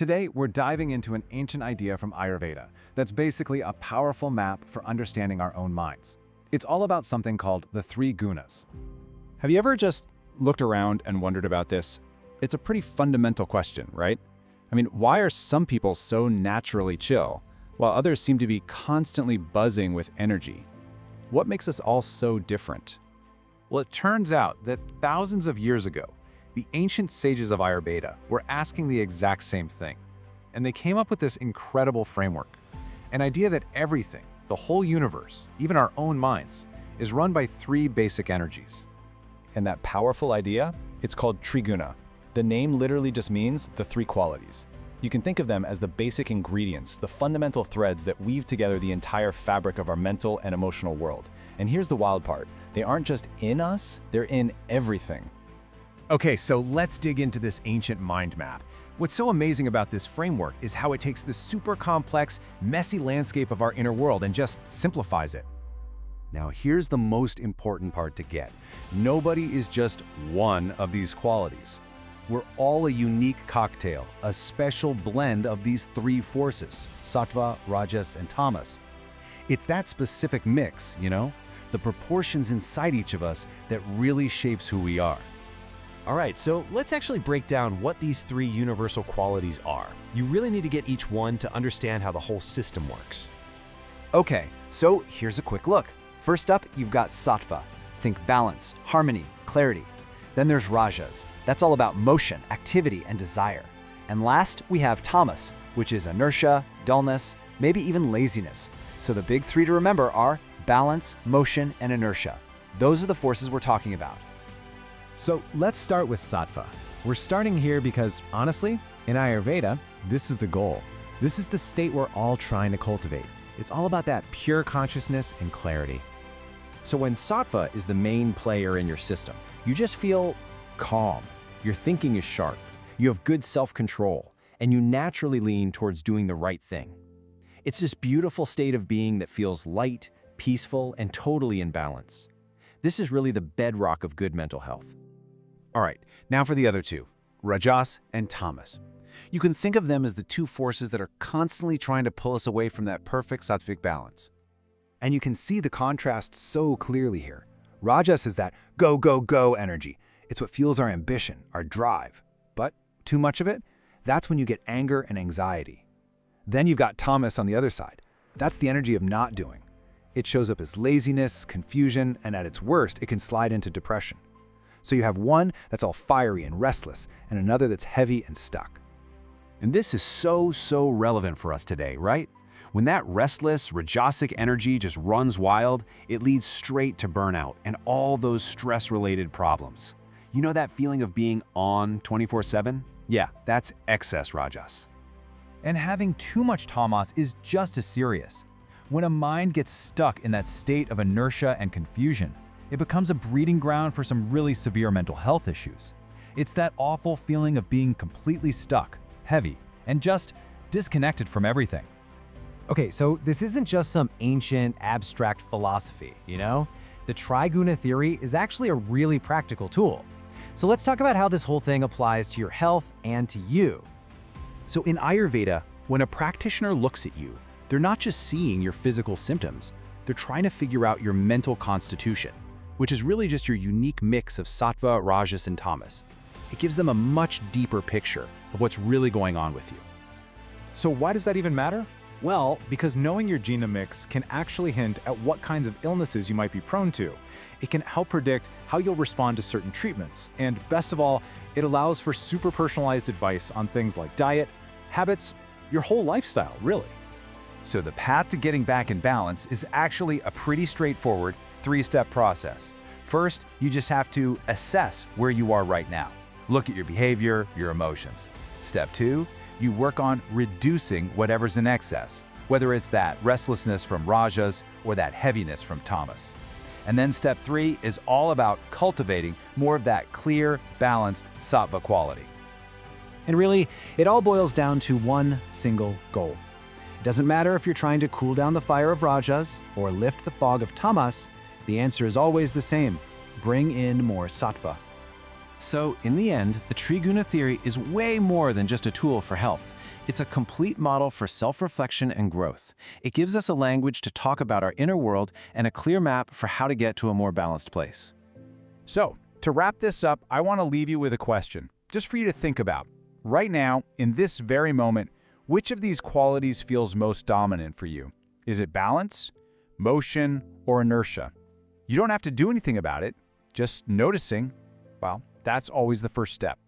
Today, we're diving into an ancient idea from Ayurveda that's basically a powerful map for understanding our own minds. It's all about something called the three gunas. Have you ever just looked around and wondered about this? It's a pretty fundamental question, right? I mean, why are some people so naturally chill, while others seem to be constantly buzzing with energy? What makes us all so different? Well, it turns out that thousands of years ago, the ancient sages of Ayurveda were asking the exact same thing. And they came up with this incredible framework, an idea that everything, the whole universe, even our own minds, is run by three basic energies. And that powerful idea, it's called Triguna. The name literally just means the three qualities. You can think of them as the basic ingredients, the fundamental threads that weave together the entire fabric of our mental and emotional world. And here's the wild part. They aren't just in us, they're in everything. Okay, so let's dig into this ancient mind map. What's so amazing about this framework is how it takes the super complex, messy landscape of our inner world and just simplifies it. Now, here's the most important part to get. Nobody is just one of these qualities. We're all a unique cocktail, a special blend of these three forces, Sattva, Rajas, and Tamas. It's that specific mix, the proportions inside each of us that really shapes who we are. All right, so let's actually break down what these three universal qualities are. You really need to get each one to understand how the whole system works. Okay, so here's a quick look. First up, you've got Sattva. Think balance, harmony, clarity. Then there's Rajas. That's all about motion, activity, and desire. And last, we have Tamas, which is inertia, dullness, maybe even laziness. So the big three to remember are balance, motion, and inertia. Those are the forces we're talking about. So let's start with Sattva. We're starting here because, honestly, in Ayurveda, this is the goal. This is the state we're all trying to cultivate. It's all about that pure consciousness and clarity. So when Sattva is the main player in your system, you just feel calm. Your thinking is sharp. You have good self-control, and you naturally lean towards doing the right thing. It's this beautiful state of being that feels light, peaceful, and totally in balance. This is really the bedrock of good mental health. All right, now for the other two, Rajas and Tamas. You can think of them as the two forces that are constantly trying to pull us away from that perfect sattvic balance. And you can see the contrast so clearly here. Rajas is that go, go, go energy. It's what fuels our ambition, our drive. But too much of it? That's when you get anger and anxiety. Then you've got Tamas on the other side. That's the energy of not doing. It shows up as laziness, confusion, and at its worst, it can slide into depression. So you have one that's all fiery and restless, and another that's heavy and stuck. And this is so relevant for us today, right? When that restless, Rajasic energy just runs wild, it leads straight to burnout and all those stress-related problems. You know that feeling of being on 24/7? Yeah, that's excess Rajas. And having too much tamas is just as serious. When a mind gets stuck in that state of inertia and confusion, it becomes a breeding ground for some really severe mental health issues. It's that awful feeling of being completely stuck, heavy, and just disconnected from everything. Okay, so this isn't just some ancient, abstract philosophy, The Triguna Theory is actually a really practical tool. So let's talk about how this whole thing applies to your health and to you. So in Ayurveda, when a practitioner looks at you, they're not just seeing your physical symptoms, they're trying to figure out your mental constitution, which is really just your unique mix of Sattva, Rajas, and Tamas. It gives them a much deeper picture of what's really going on with you. So why does that even matter? Well, because knowing your gene mix can actually hint at what kinds of illnesses you might be prone to. It can help predict how you'll respond to certain treatments. And best of all, it allows for super personalized advice on things like diet, habits, your whole lifestyle, really. So the path to getting back in balance is actually a pretty straightforward three-step process. First, you just have to assess where you are right now. Look at your behavior, your emotions. Step 2, you work on reducing whatever's in excess, whether it's that restlessness from Rajas or that heaviness from Tamas. And then step 3 is all about cultivating more of that clear, balanced Sattva quality. And really, it all boils down to one single goal. It doesn't matter if you're trying to cool down the fire of Rajas or lift the fog of Tamas, the answer is always the same: bring in more Sattva. So, in the end, the Triguna Theory is way more than just a tool for health. It's a complete model for self-reflection and growth. It gives us a language to talk about our inner world and a clear map for how to get to a more balanced place. So, to wrap this up, I want to leave you with a question, just for you to think about. Right now, in this very moment, which of these qualities feels most dominant for you? Is it balance, motion, or inertia? You don't have to do anything about it. Just noticing, well, that's always the first step.